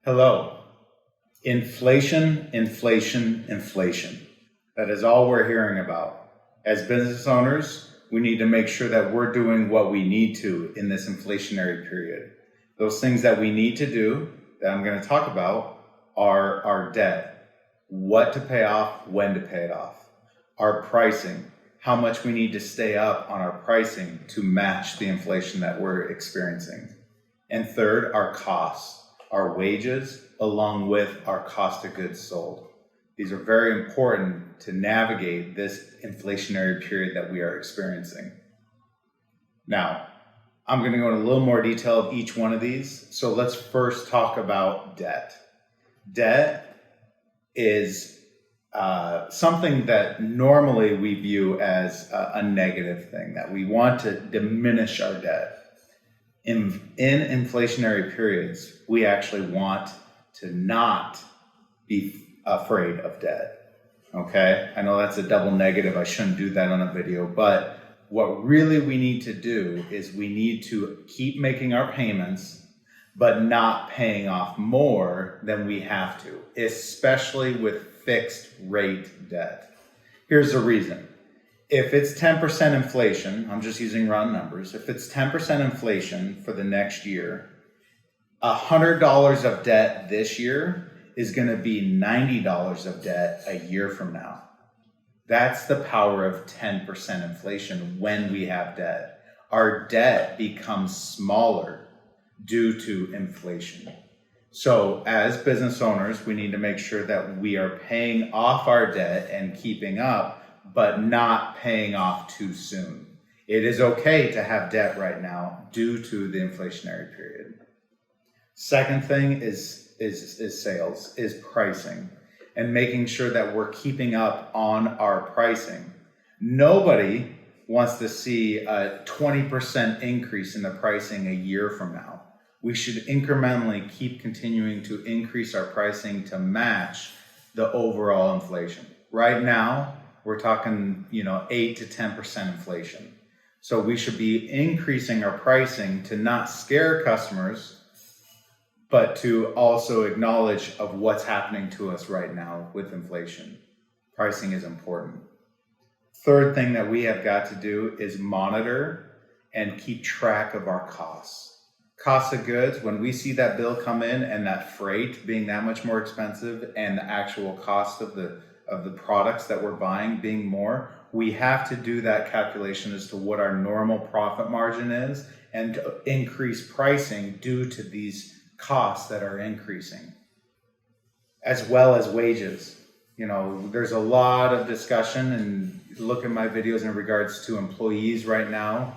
Hello. Inflation, inflation, inflation. That is all we're hearing about. As business owners, we need to make sure that we're doing what we need to in this inflationary period. Those things that we need to do that I'm going to talk about are our debt, what to pay off, when to pay it off, our pricing, how much we need to stay up on our pricing to match the inflation that we're experiencing. And third, our costs, our wages, along with our cost of goods sold. These are very important to navigate this inflationary period that we are experiencing. Now, I'm going to go into a little more detail of each one of these. So let's first talk about debt. Debt is something that normally we view as a negative thing, that we want to diminish our debt. In inflationary periods, we actually want to not be afraid of debt. Okay? I know that's a double negative. I shouldn't do that on a video, but what really we need to do is we need to keep making our payments, but not paying off more than we have to, especially with fixed rate debt. Here's the reason. If it's 10% inflation, I'm just using round numbers, if it's 10% inflation for the next year, $100 of debt this year is going to be $90 of debt a year from now. That's the power of 10% inflation when we have debt. Our debt becomes smaller due to inflation. So as business owners, we need to make sure that we are paying off our debt and keeping up, but not paying off too soon. It is okay to have debt right now due to the inflationary period. Second thing is sales, is pricing, and making sure that we're keeping up on our pricing. Nobody wants to see a 20% increase in the pricing a year from now. We should incrementally keep continuing to increase our pricing to match the overall inflation. Right now, we're talking, 8 to 10% inflation. So we should be increasing our pricing to not scare customers, but to also acknowledge of what's happening to us right now with inflation. Pricing is important. Third thing that we have got to do is monitor and keep track of our costs. Cost of goods, when we see that bill come in and that freight being that much more expensive and the actual cost of the products that we're buying being more, we have to do that calculation as to what our normal profit margin is and to increase pricing due to these costs that are increasing, as well as wages. There's a lot of discussion, and look at my videos in regards to employees right now.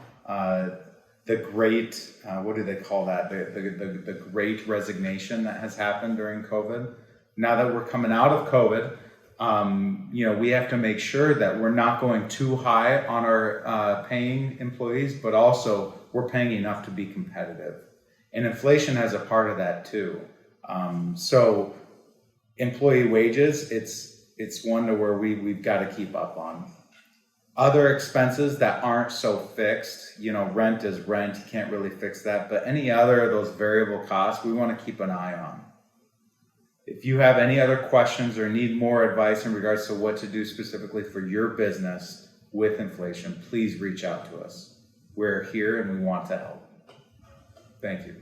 The great, what do they call that? The great resignation that has happened during COVID. Now that we're coming out of COVID, we have to make sure that we're not going too high on our paying employees, but also we're paying enough to be competitive. And inflation has a part of that too. So employee wages, it's one to where we've got to keep up on. Other expenses that aren't so fixed, rent is rent, you can't really fix that, but any other of those variable costs, we want to keep an eye on. If you have any other questions or need more advice in regards to what to do specifically for your business with inflation, please reach out to us. We're here and we want to help. Thank you.